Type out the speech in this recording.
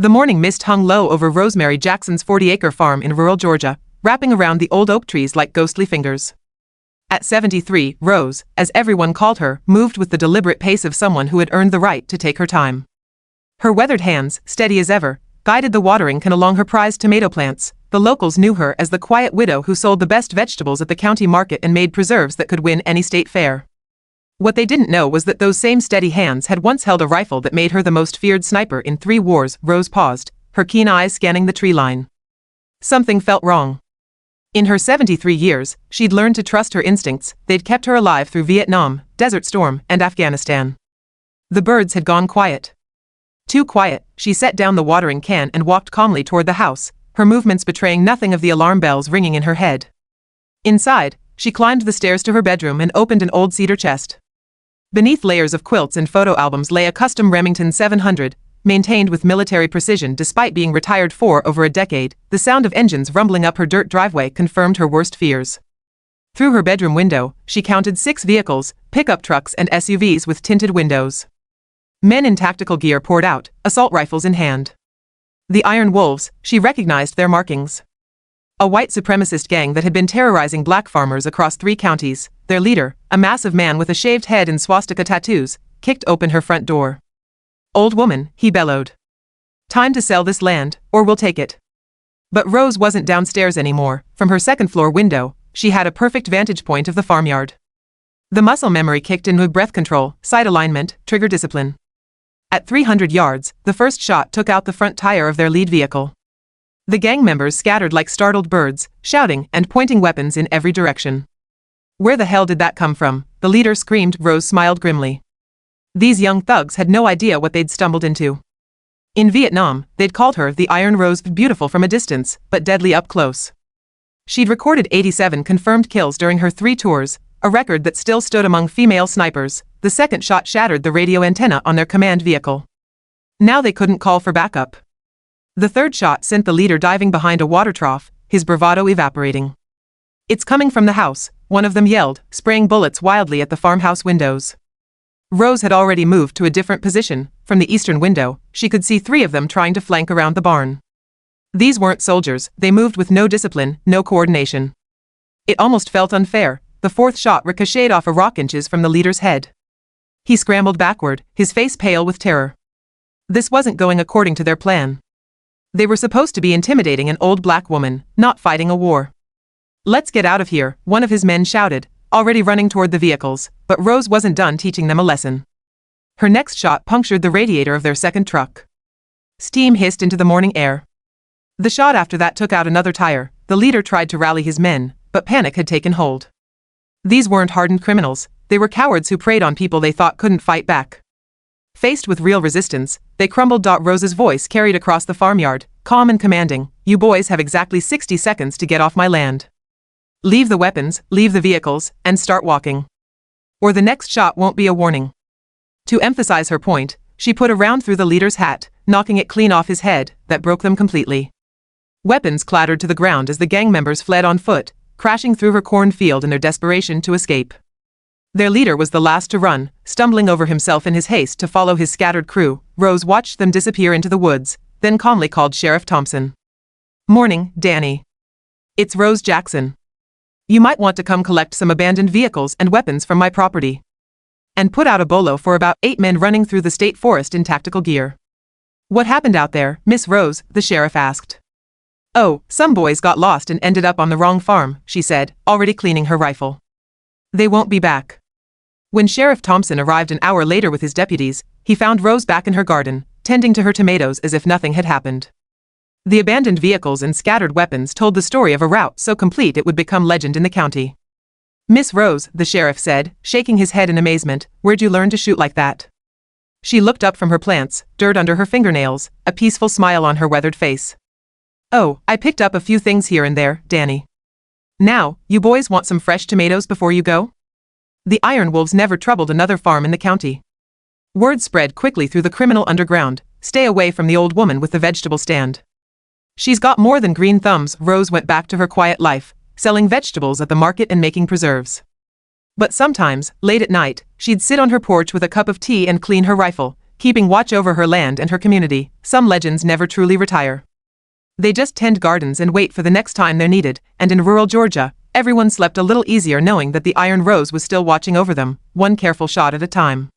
The morning mist hung low over Rosemary Jackson's 40-acre farm in rural Georgia, wrapping around the old oak trees like ghostly fingers. At 73, Rose, as everyone called her, moved with the deliberate pace of someone who had earned the right to take her time. Her weathered hands, steady as ever, guided the watering can along her prized tomato plants. The locals knew her as the quiet widow who sold the best vegetables at the county market and made preserves that could win any state fair. What they didn't know was that those same steady hands had once held a rifle that made her the most feared sniper in 3 wars. Rose paused, her keen eyes scanning the tree line. Something felt wrong. In her 73 years, she'd learned to trust her instincts. They'd kept her alive through Vietnam, Desert Storm, and Afghanistan. The birds had gone quiet. Too quiet. She set down the watering can and walked calmly toward the house, her movements betraying nothing of the alarm bells ringing in her head. Inside, she climbed the stairs to her bedroom and opened an old cedar chest. Beneath layers of quilts and photo albums lay a custom Remington 700, maintained with military precision despite being retired for over a decade. The sound of engines rumbling up her dirt driveway confirmed her worst fears. Through her bedroom window, she counted 6 vehicles, pickup trucks and SUVs with tinted windows. Men in tactical gear poured out, assault rifles in hand. The Iron Wolves, she recognized their markings. A white supremacist gang that had been terrorizing black farmers across 3 counties. Their leader, a massive man with a shaved head and swastika tattoos, kicked open her front door. "Old woman," he bellowed. "Time to sell this land, or we'll take it." But Rose wasn't downstairs anymore. From her second-floor window, she had a perfect vantage point of the farmyard. The muscle memory kicked in with breath control, sight alignment, trigger discipline. At 300 yards, the first shot took out the front tire of their lead vehicle. The gang members scattered like startled birds, shouting and pointing weapons in every direction. "Where the hell did that come from?" the leader screamed. Rose smiled grimly. These young thugs had no idea what they'd stumbled into. In Vietnam, they'd called her the Iron Rose, beautiful from a distance, but deadly up close. She'd recorded 87 confirmed kills during her 3 tours, a record that still stood among female snipers. The second shot shattered the radio antenna on their command vehicle. Now they couldn't call for backup. The third shot sent the leader diving behind a water trough, his bravado evaporating. "It's coming from the house," one of them yelled, spraying bullets wildly at the farmhouse windows. Rose had already moved to a different position. From the eastern window, she could see 3 of them trying to flank around the barn. These weren't soldiers. They moved with no discipline, no coordination. It almost felt unfair. The 4th shot ricocheted off a rock inches from the leader's head. He scrambled backward, his face pale with terror. This wasn't going according to their plan. They were supposed to be intimidating an old black woman, not fighting a war. "Let's get out of here," one of his men shouted, already running toward the vehicles, but Rose wasn't done teaching them a lesson. Her next shot punctured the radiator of their second truck. Steam hissed into the morning air. The shot after that took out another tire. The leader tried to rally his men, but panic had taken hold. These weren't hardened criminals. They were cowards who preyed on people they thought couldn't fight back. Faced with real resistance, they crumbled. Rose's voice carried across the farmyard, calm and commanding. "You boys have exactly 60 seconds to get off my land. Leave the weapons, leave the vehicles, and start walking. Or the next shot won't be a warning." To emphasize her point, she put a round through the leader's hat, knocking it clean off his head. That broke them completely. Weapons clattered to the ground as the gang members fled on foot, crashing through her cornfield in their desperation to escape. Their leader was the last to run, stumbling over himself in his haste to follow his scattered crew. Rose watched them disappear into the woods, then calmly called Sheriff Thompson. "Morning, Danny. It's Rose Jackson. You might want to come collect some abandoned vehicles and weapons from my property." And put out a bolo for about 8 men running through the state forest in tactical gear. "What happened out there, Miss Rose?" the sheriff asked. "Oh, some boys got lost and ended up on the wrong farm," she said, already cleaning her rifle. "They won't be back." When Sheriff Thompson arrived an hour later with his deputies, he found Rose back in her garden, tending to her tomatoes as if nothing had happened. The abandoned vehicles and scattered weapons told the story of a rout so complete it would become legend in the county. "Miss Rose," the sheriff said, shaking his head in amazement, "where'd you learn to shoot like that?" She looked up from her plants, dirt under her fingernails, a peaceful smile on her weathered face. "Oh, I picked up a few things here and there, Danny. Now, you boys want some fresh tomatoes before you go?" The Iron Wolves never troubled another farm in the county. Word spread quickly through the criminal underground, "Stay away from the old woman with the vegetable stand. She's got more than green thumbs." Rose went back to her quiet life, selling vegetables at the market and making preserves. But sometimes, late at night, she'd sit on her porch with a cup of tea and clean her rifle, keeping watch over her land and her community. Some legends never truly retire. They just tend gardens and wait for the next time they're needed, and in rural Georgia, everyone slept a little easier knowing that the Iron Rose was still watching over them, one careful shot at a time.